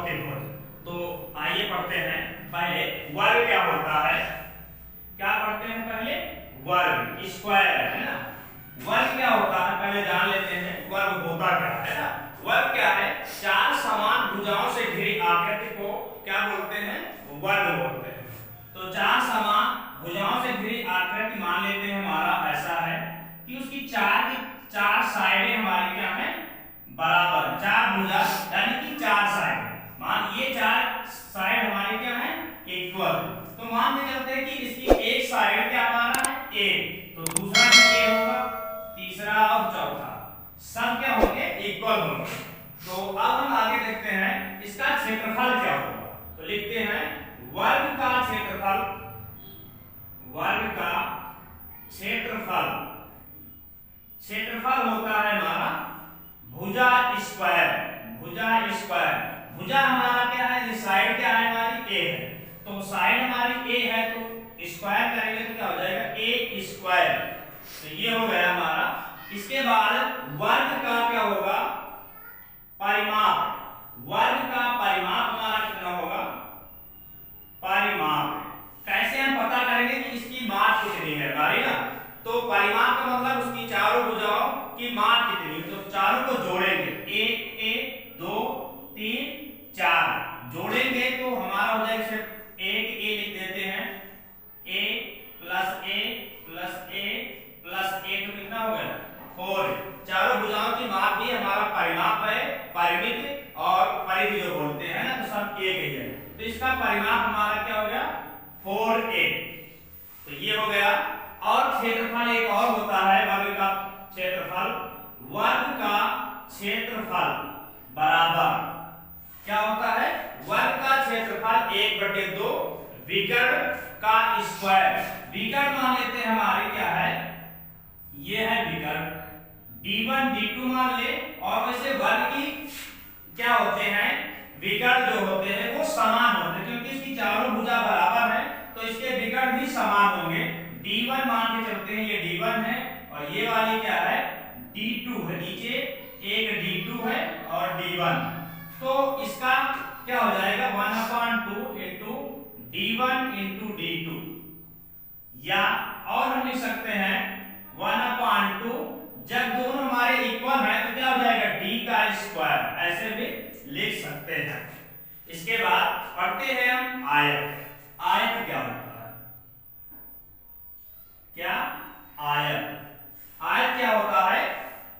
चतुर्भुज। तो आइए पढ़ते हैं पहले वर्ग क्या होता है। क्या पढ़ते हैं पहले? वर्ग, स्क्वायर, है ना। वर्ग क्या होता है पहले जान लेते हैं। वर्ग होता क्या है ना। वर्ग क्या है? चार समान भुजाओं से घिरी आकृति को क्या बोलते हैं? वर्ग बोलते हैं। तो चार समान भुजाओं से घिरी आकृति मान लेते हैं हमारा ऐसा है कि उसकी चार साइडें हमारी क्या है? बराबर। चार भुजा यानी कि चार साइड। मान ये चार साइड हमारी क्या है? इक्वल। तो मान के चलते हैं कि इसकी एक साइड क्या हमारा है? ए, तो दूसरा भी ए होगा, तीसरा और चौथा सब क्या होंगे? इक्वल होंगे। तो अब हम आगे देखते हैं इसका क्षेत्रफल क्या होगा। तो लिखते हैं वर्ग का क्षेत्रफल, वर्ग का क्षेत्रफल, क्षेत्रफल होता है हमारा भुजा स्क्वायर, भुजा स्क्वायर। भुजा हमारा क्या है? साइड क्या है हमारी? ए है। तो साइड हमारी ए है तो स्क्वायर करेंगे तो क्या हो जाएगा? ए स्क्वायर। तो ये हो गया हमारा। इसके बाद वर्ग का क्या होगा? परिमाप। वर्ग का परिमाप हमारा कितना होगा? परिमाप। कैसे हम पता करेंगे कि इसकी माप कितनी है हमारी ना। तो परिमाप का मतलब उसकी चारों भुजाओं की माप कितनी। तो चारों को जोड़ेंगे, एक एक दो तीन चार जोड़ेंगे तो हमारा हो जाएगा सिर्फ एक ए लिख देते हैं। ए प्लस ए प्लस ए प्लस ए तो कितना हो गया? 4। चारों भुजाओं की माप भी हमारा परिमाप है, परिमित और परिधि जो बोलते हैं ना, तो सब एक ही है। तो इसका परिमाप हमारा क्या हो गया? 4a। तो ये हो गया। और क्षेत्रफल एक और होता है वर्ग का क्षेत्रफल। वर्ग का क्षेत्रफल बराबर क्या होता है? वर्ग का क्षेत्रफल 1/2 विकर्ण का स्क्वायर। विकर्ण मान लेते हैं हमारे क्या है? ये है विकर्ण। d1 d2 मान ले। और वैसे वर्ग की क्या होते हैं? विकर्ण जो होते हैं वो समान होते हैं क्योंकि इसकी चारों भुजा बराबर है तो इसके विकर्ण भी समान होंगे। d1 मान के चलते हैं, ये d1 है और ये वाली क्या है? d2 है। नीचे एक d2 है और d1। तो इसका क्या हो जाएगा? 1/2 इंटू d1 इंटू d2। या और हम लिख सकते हैं 1/2। जब दोनों हमारे इक्वल हैं तो क्या हो जाएगा? d का स्क्वायर। ऐसे भी लिख सकते हैं। इसके बाद पढ़ते हैं हम आयत। आयत क्या होता है? क्या? आयत। आयत क्या होता है?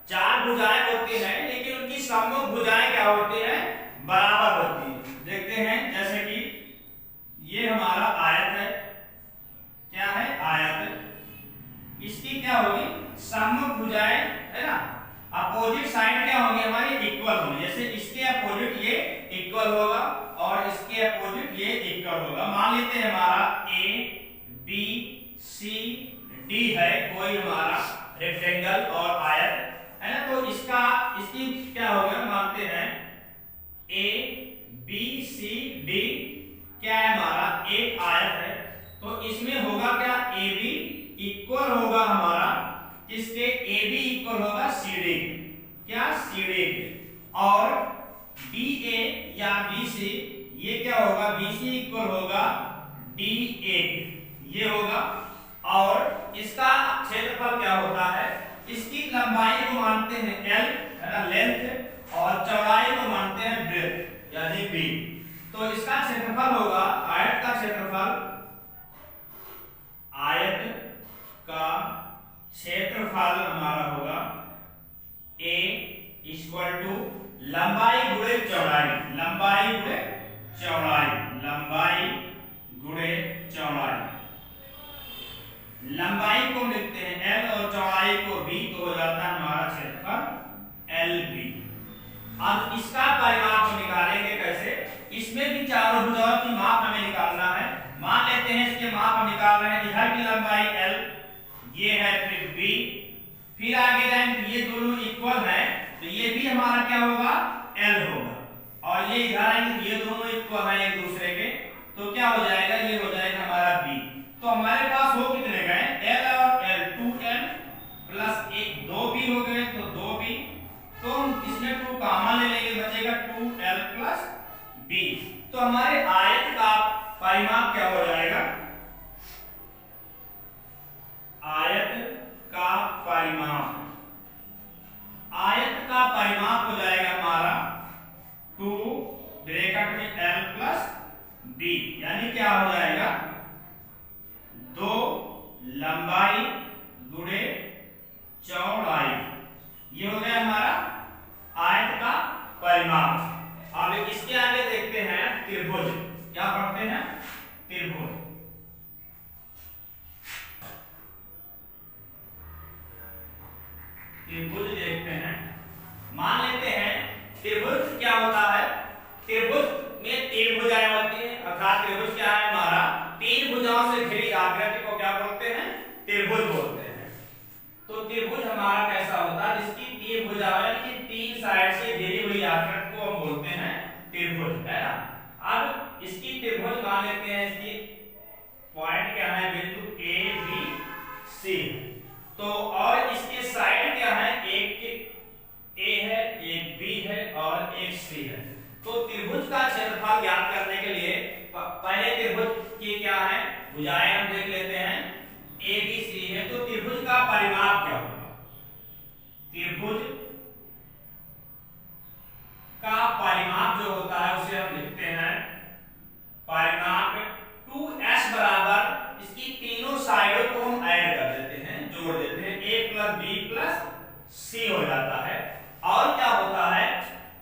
चार भुजाएं होती हैं लेकिन उनकी सम्मुख भुजाएं क्या होती हैं? बराबर होती है। देखते हैं जैसे कि ये हमारा आयत है। क्या है? आयत। इसकी क्या होगी? सम्मुख भुजाएं, है ना। अपोजिट साइड क्या होंगी हमारी? इक्वल होंगी। जैसे इसके अपोजिट ये इक्वल होगा और इसके अपोजिट ये इक्वल होगा। मान लेते हैं हमारा ए बी सी डी है कोई हमारा रेक्टेंगल और आयत, है ना। तो इसकी क्या होगा? मानते हैं ए बी सी डी क्या है हमारा? एक आयत है। तो इसमें होगा क्या? ए बी इक्वल होगा हमारा किसके? ए बी इक्वल होगा सी डी। क्या? C D. और बी ए या बी सी ये क्या होगा? बी सी इक्वल होगा डी ए, ये होगा। और इसका क्षेत्रफल क्या होता है? इसकी लंबाई को मानते हैं L, है ना, लेंथ, और चौड़ाई को मानते हैं ब्रेथ यानी B। तो इसका क्षेत्रफल होगा, आयत का क्षेत्रफल, आयत का क्षेत्रफल हमारा होगा A इक्वल टू लंबाई गुणे चौड़ाई, लंबाई गुणे चौड़ाई, लंबाई गुणे चौड़ाई। लंबाई को लिखते हैं L और चौड़ाई को B, तो हो जाता है हमारा क्षेत्रफल LB। अब इसका परिमाप निकालेंगे कैसे? इसमें भी चारों भुजाओं की माप हमें निकालना है। मान लेते हैं इसके माप हम निकाल रहे हैं। इधर की लंबाई L, ये है फिर B, फिर आगे जाएंगे ये दोनों इक्वल हैं तो ये भी हमारा क्या होगा? L होगा। और ये इधर आएंगे, ये दोनों इक्वल हैं एक दूसरे के, तो क्या हो जाएगा? ये हो जाएगा हमारा B। तो हमारे पास हो कितने गए? L और L, 2L प्लस 1 2B हो गए, तो 2B। तो हम इसमें 2 कॉमन ले लेंगे, बचेगा 2L प्लस बी। तो हमारे आयत का परिमाप क्या हो जाएगा? आयत का परिमाप, आयत का परिमाप हो जाएगा हमारा 2 ब्रैकेट में l प्लस बी, यानी क्या हो जाएगा 2 लंबाई गुणे चौड़ाई, ये हो गया हमारा आयत का परिमाप। अब इसके आगे देखते हैं त्रिभुज, क्या पढ़ते हैं? त्रिभुज। त्रिभुज देखते हैं, मान लेते हैं त्रिभुज क्या होता है? त्रिभुज में 3 भुजाएं होती हैं, अर्थात त्रिभुज क्या है हमारा? 3 भुजाओं से घिरी आकृति को क्या बोलते हैं? त्रिभुज बोलते हैं। तो त्रिभुज हमारा कैसा होता है? जिसकी 3 भुजाएं यानी कि 3 साइड से घिरी हुई आकृति को हम बोलते हैं त्रिभुज, है ना। अब इसकी त्रिभुज मान लेते हैं, इसकी पॉइंट क्या है? बिंदु ए बी सी। तो और इसके साइड क्या है? एक ए है, एक बी है और एक सी है। तो त्रिभुज का क्षेत्रफल ज्ञात करने के लिए पहले त्रिभुज की क्या है भुजाएं हम देख लेते हैं, ए बी सी है। तो त्रिभुज का परिमाप क्या होगा? त्रिभुज का परिमाप जो होता है उसे हम लिखते हैं परिमाप 2s बराबर, इसकी तीनों साइडों को हम ऐड कर देते हैं, जोड़ देते हैं, a प्लस बी प्लस सी हो जाता है। और क्या होता है?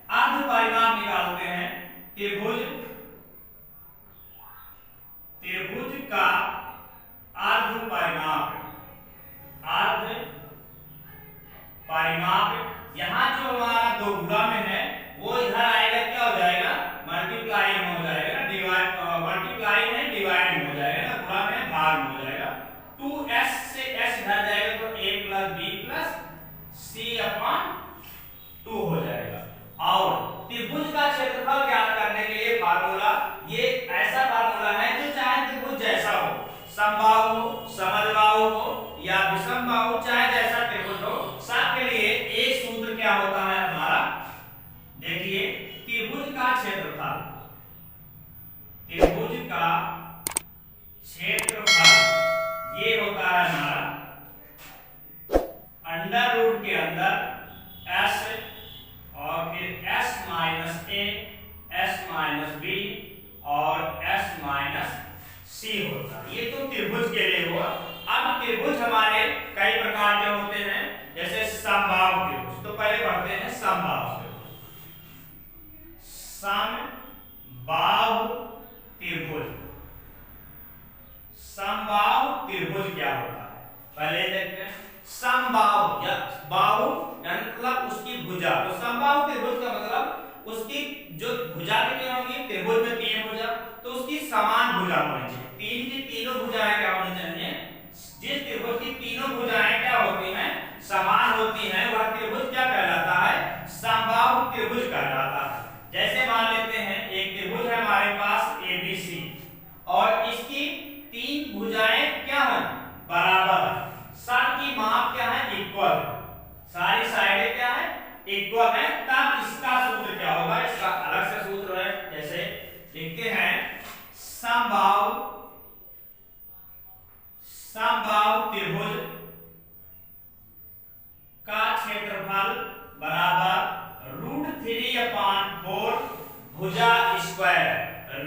अर्ध परिमाप निकालते हैं। त्रिभुज, त्रिभुज का अर्ध परिमाप, अर्ध परिमाप यहां जो हमारा 2 गुणा में है वो इधर आएगा, क्या हो जाएगा? मल्टीप्लाई हो जाएगा, डिवाइड मल्टीप्लाई में डिवाइड हो जाएगा ना, गुणा में भाग हो जाएगा। 2s से s इधर जाएगा तो a plus b plus c upon 2 हो जाएगा। और त्रिभुज का क्षेत्रफल ज्ञात करने के लिए फार्मूला, ये ऐसा फार्मूला है जो चाहे त्रिभुज जैसा हो, समबाहु हो, समद्विबाहु हो या विषमबाहु, चाहे जैसा त्रिभुज हो, सबके लिए एक सूत्र क्या होता है हमारा? देखिए त्रिभुज का क्षेत्रफल, त्रिभुज का क्षेत्रफल ये होता है हमारा अंडर रूट के अंदर s और फिर s minus a, s minus b और s माइनस c होता है। ये तो त्रिभुज के लिए हुआ। अब त्रिभुज हमारे कई प्रकार के होते हैं, जैसे समबाहु त्रिभुज। तो पहले पढ़ते हैं समबाहु त्रिभुज। समबाहु त्रिभुज, समबाहु त्रिभुज क्या होता है पहले देखते हैं। समबाहु या बाहु मतलब उसकी भुजा, तो समबाहु त्रिभुज का मतलब उसकी जो भुजा कितनी होंगी? त्रिभुज में 3 भुजा, तो उसकी समान भुजा होनी चाहिए। 3 की तीनों भुजाएं क्या होनी चाहिए? जिस त्रिभुज की तीनों भुजाएं क्या होती हैं? समान होती हैं, वह त्रिभुज क्या कहलाता है? समबाहु त्रिभुज कहलाता है। जैसे मान लेते हैं एक त्रिभुज है हमारे पास एबीसी और इसकी 3 भुजाएं क्या है? बराबर है, सबकी माप क्या है? इक्वल है, सारी साइडें क्या है? इक्वल है। तब इसका सूत्र क्या होगा? इसका अलग से सूत्र है, जैसे लिखते हैं समबाहु, समबाहु त्रिभुज का क्षेत्रफल बराबर √3/4 भुजा स्क्वायर,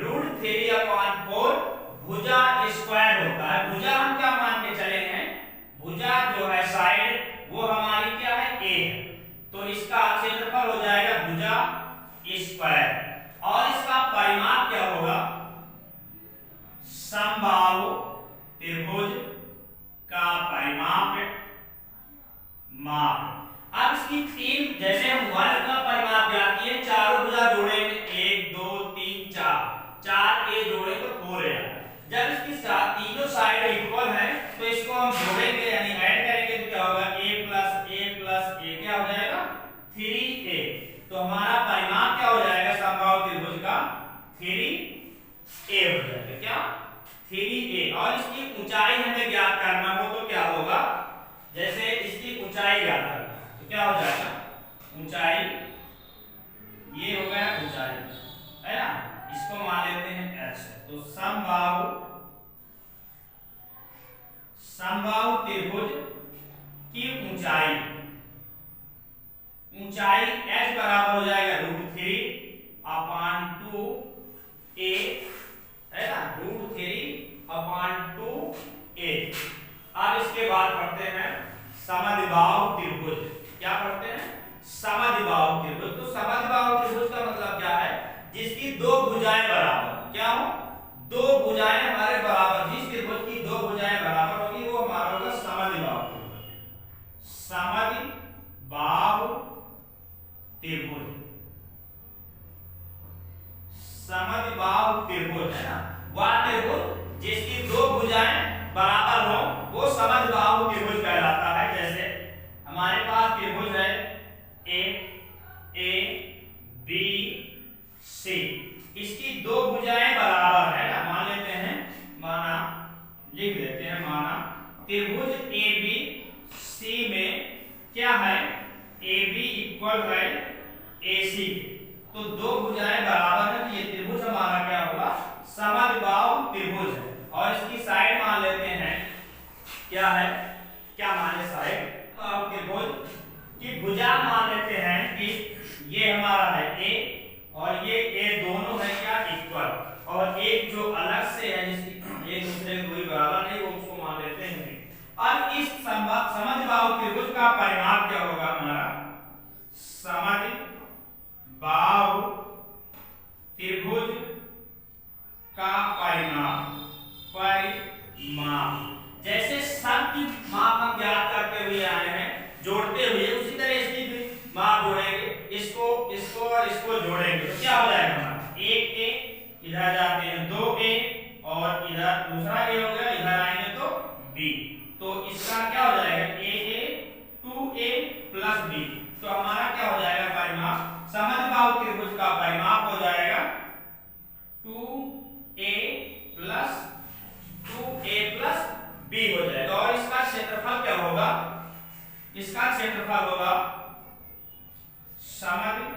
√3/4 भुजा स्क्वायर होता है। भुजा हम क्या मान के चले हैं? भुजा जो है साइड वो हमारी क्या है? a है, तो इसका क्षेत्रफल हो जाएगा भुजा स्क्वायर। और इसका परिमाप क्या होगा? समबाहु त्रिभुज का परिमाप माप। अब इसकी 3, जैसे हम वर्ग का परिमाप ज्ञात किए, चारों भुजा जोड़ेंगे 1 2 3 4, 4 a जोड़े तो 4 a। जब इसकी तीनों साइड इक्वल है तो इसको हम जोड़ेंगे यानी ऐड करेंगे तो क्या होगा? a प्लस a क्या हो जाएगा? 3a। तो हमारा परिमाप क्या हो जाएगा समबाहु त्रिभुज का? 3a हो जाएगा। क्या? 3a। और इसकी ऊंचाई हमें ज्ञात करना हो तो क्या होगा? जैसे इसकी ऊंचाई ज्ञात करना तो क्या हो जाएगा? ऊंचाई, ये हो गया ऊंचाई, है ना। दो भुजाएं बराबर, क्या हो, दो भुजाएं हमारे बराबर, जिस त्रिभुज की दो भुजाएं बराबर होगी वो हमारा होगा समद्विबाहु त्रिभुज। समद्विबाहु त्रिभुज, समद्विबाहु त्रिभुज है ना, वह त्रिभुज जिसकी दो भुजाएं बराबर हो वो समद्विबाहु त्रिभुज कहलाता है। जैसे हमारे पास त्रिभुज है ए बी सी, इसकी दो भुजाएं बराबर है ना, मान लेते हैं, माना लिख देते हैं, माना त्रिभुज ए बी सी में क्या है, ए बी इक्वल है ए सी, तो दो भुजाएं बराबर है, तो ये त्रिभुज हमारा क्या होगा, समद्विबाहु त्रिभुज है। और इसकी साइड मान लेते हैं, क्या है, क्या माने साइड, त्रिभुज की भुजा मान लेते हैं कि ये हमारा है ए और ये ए, दोनों है क्या इक्वल, और एक जो अलग से है जिसकी एक दूसरे की दूरी बराबर नहीं, वो उसको मान लेते हैं। अब इस समद्विबाहु त्रिभुज का परिमाप क्या होगा हमारा, समद्विबाहु त्रिभुज का परिमाप, जैसे सब की माप हम ज्ञात करते हुए आए हैं, जोड़ते हुए, उसी तरह इसकी भी माप जोड़ेंगे, इसको इसको और इसको जोड़ेंगे, तो क्या हो जाएगा हमारा, एक ए, इधर जाते हैं दो ए, और इधर दूसरा ए हो गया, इधर आएंगे तो बी, तो इसका क्या हो जाएगा, ए 2a प्लस बी, तो हमारा क्या हो जाएगा परिमाप, समद्विबाहु त्रिभुज का परिमाप हो जाएगा 2a प्लस b हो जाएगा। और इसका क्षेत्रफल क्या होगा, इसका क्षेत्रफल होगा समद्विबाहु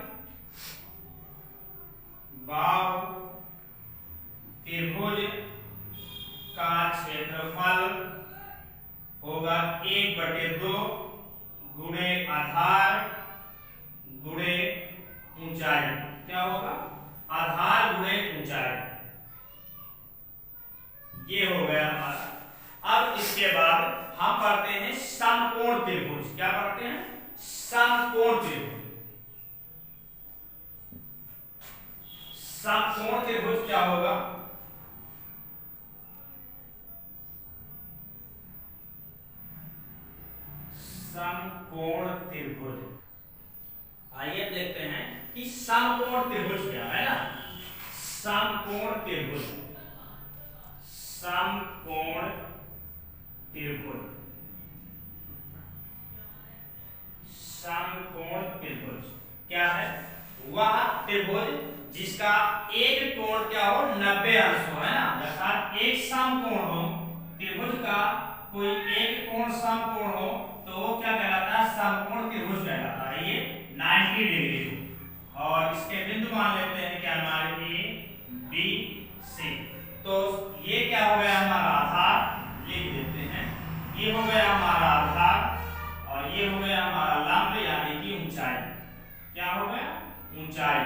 त्रिभुज का क्षेत्रफल होगा 1/2 गुणे आधार गुणे ऊंचाई, क्या होगा, आधार गुणे ऊंचाई, ये हो गया हमारा। अब इसके बाद हम पढ़ते हैं समकोण त्रिभुज, क्या पढ़ते हैं, समकोण त्रिभुज। समकोण त्रिभुज क्या होगा, समकोण त्रिभुज, आइए देखते हैं कि समकोण त्रिभुज क्या है ना, समकोण त्रिभुज, समकोण त्रिभुज, समकोण त्रिभुज क्या है, वह त्रिभुज जिसका एक कोण क्या हो 90 अंश हो, है ना, अर्थात एक समकोण हो, त्रिभुज का कोई एक कोण समकोण हो तो वो क्या कहलाता है, समकोण त्रिभुज कहलाता है। ये 90 डिग्री हो और इसके बिंदु मान लेते हैं क्या हमारे ए बी सी, तो ये क्या हो गया हमारा आधार, लिख देते हैं, ये हो गया हमारा आधार और ये हो गया हमारा लंब यानी कि ऊंचाई, क्या हो गया ऊंचाई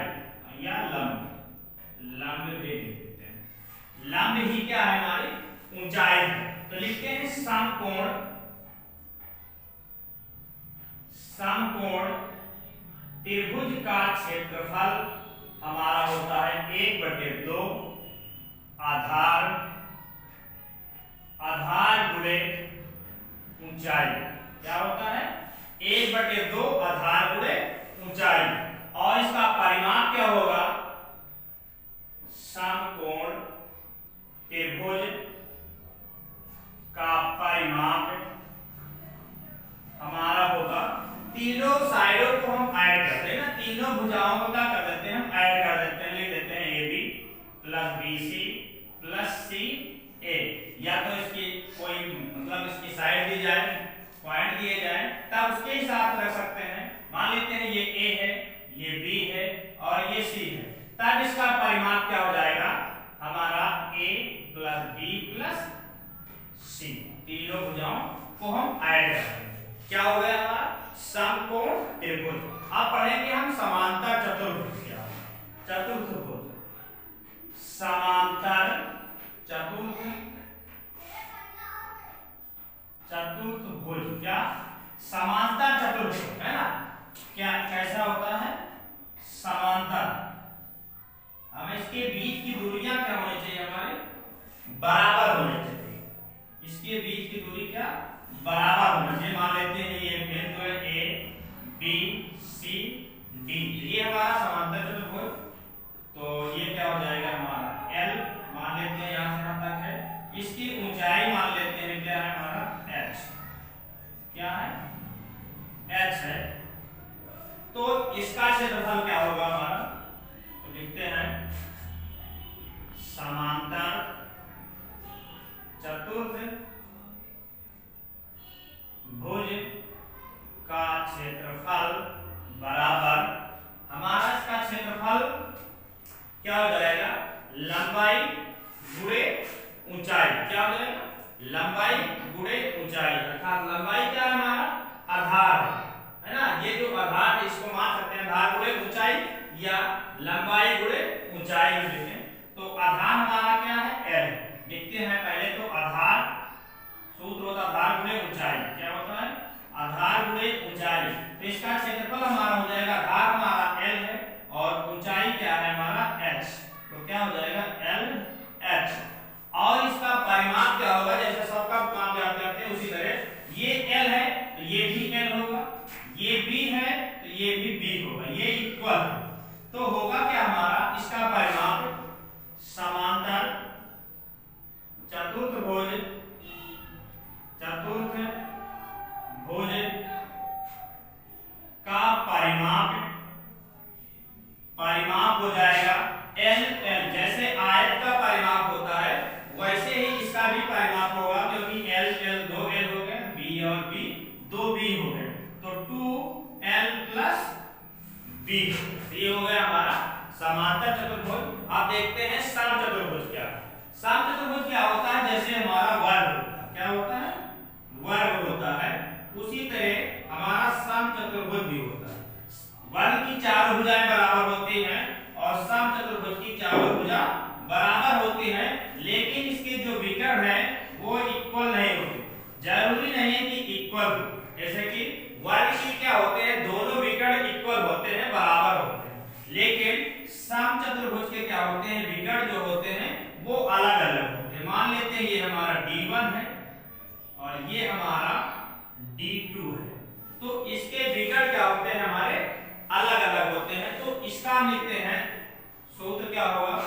या लंब, लंब भी लिख देते हैं, लंब ही क्या है हमारी ऊंचाई है, तो लिखते हैं समकोण, समकोण त्रिभुज का क्षेत्रफल हमारा होता है 1/2 आधार, आधार गुणे ऊंचाई, क्या होता है 1/2 आधार गुणे ऊंचाई, और इसका परिमाप क्या होगा, समकोण त्रिभुज का परिमाप हमारा होगा, तीनों साइडों को हम ऐड करते हैं ना, तीनों भुजाओं को क्या कर देते हैं हम ऐड कर देते हैं, लिख देते हैं AB plus BC plus CA, या तो इसकी कोई मतलब इसकी साइड दी जाए, पॉइंट दिए जाए, तब उसके हिसाब से रख सकते हैं, मान लेते हैं ये A है, ये B है और ये C है, तब इसका परिमाप क्या हो जाएगा हमारा A plus B plus C, तीनों भुजाओं को हम ऐड करेंगे, क्या हो गया हमारा समकोण त्रिभुज। अब पढ़ेंगे हम समांतर चतुर्भुज, क्या चतुर्थभुज, समांतर चतुर्थभुज, क्या समांतर चतुर्भुज है ना, क्या कैसा होता है समांतर, हमें इसकी इसके बीच की दूरियां क्या होनी चाहिए हमारे, बराबर होनी चाहिए। इसके बीच की दूरी क्या, बराबर होनी चाहिए। मान लेते हैं ये बिंदु है ए बी सी डी, ये हमारा समांतर चतुर्भुज, तो ये क्या हो जाएगा हमारा एल मान लेते हैं, यहाँ से यहाँ तक है। इसकी ऊंचाई मान लेते हैं क्या है हमारा एच, क्या है एच है। तो इसका क्षेत्रफल क्या होगा हमारा, तो लिखते हैं समांतर चतुर्भुज का क्षेत्रफल बराबर, हमारा इसका क्षेत्रफल क्या हो जाएगा, लंबाई गुणे ऊंचाई, क्या हो जाएगा, लंबाई गुणे ऊंचाई, अर्थात लंबाई क्या है हमारा आधार है ना, ये जो आधार है इसको मान सकते हैं आधार गुणे ऊंचाई या लंबाई गुणे ऊंचाई में लिखें। तो आधार हमारा क्या है एल, लिखते हैं पहले तो आधार, सूत्र होता है आधार गुणे ऊंचाई, क्या होता है आधार गुणे ऊंचाई। तो इसका क्षेत्रफल हमारा हो जाएगा, आधार हमारा एल है और ऊंचाई क्या है हमारा एच, तो क्या हो जाएगा एल एच। और इसका परिमाप क्या होगा, जैसे सबका माप याद करते हैं उसी तरह ये एल है तो ये भी एल होगा, ये बी है तो ये भी बी होगा, ये इक्वल है। तो होगा क्या हमारा इसका परिमाप समांतर चतुर्भुज का परिमाप हो जाएगा एल एल, जैसे आयत का परिमाप होता है वैसे ही इसका भी परिमाप होगा, क्योंकि एल एल दो एल हो गए, बी और बी दो बी हो गए, तो 2l प्लस बी, ये हो गया हमारा समांतर चतुर्भुज। आप देखते हैं सम चतुर्भुज क्या, सम चतुर्भुज क्या होता है, जैसे हमारा वर्ग होता है, क्या होता है वर्ग होता है, उसी तरह हमारा सम चतुर्भुज भी होता है। वर्ग की चारों भुजाएं बराबर होती हैं और सम चतुर्भुज की चारों भुजा बराबर होती हैं, लेकिन इसके जो विकर्ण हैं वो इक्वल नहीं होते। जरूरी नहीं है कि इक्वल हो, जैसे कि वर्ग की क्या होते हैं दोनों विकर्ण इक्वल होते हैं, बराबर होते हैं, लेकिन सम चतुर्भुज के क्या होते हैं विकर्ण जो होते हैं वो अलग अलग होते हैं। मान लेते हैं ये हमारा D1 है और ये हमारा D2 है, तो इसके विकर्ण क्या होते हैं हमारे अलग अलग होते हैं। तो इसका हम लिखते हैं सूत्र क्या होगा,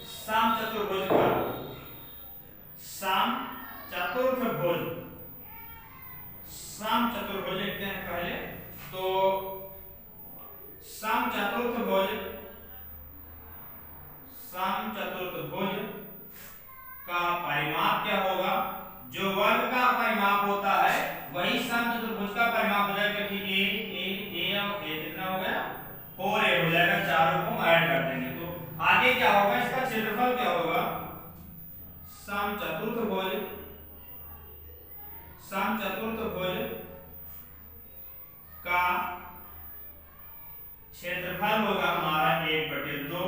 सम चतुर्भुज का, सम चतुर्भुज, सम चतुर्भुज लिखते हैं पहले, तो सम चतुर्भुज का परिमाप क्या होगा, जो वर्ग का परिमाप होता है वही सम चतुर्भुज का परिमाप हो जाएगा, क्योंकि ए और ए कितना हो गया 4a हो जाएगा, चारों को ऐड कर देंगे। तो आगे क्या होगा, इसका क्षेत्रफल क्या होगा, सम चतुर्भुज का क्षेत्रफल होगा हमारा 1/2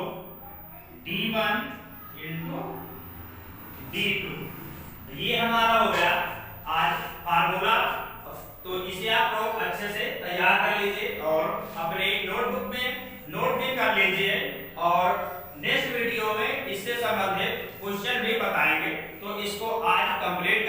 D1 इंटू D2। ये हमारा हो गया आज फार्मूला, तो इसे आप लोग अच्छे से तैयार कर लीजिए और अपने नोटबुक में नोट भी कर लीजिए, और नेक्स्ट वीडियो में इससे संबंधित क्वेश्चन भी बताएंगे, तो इसको आज कंप्लीट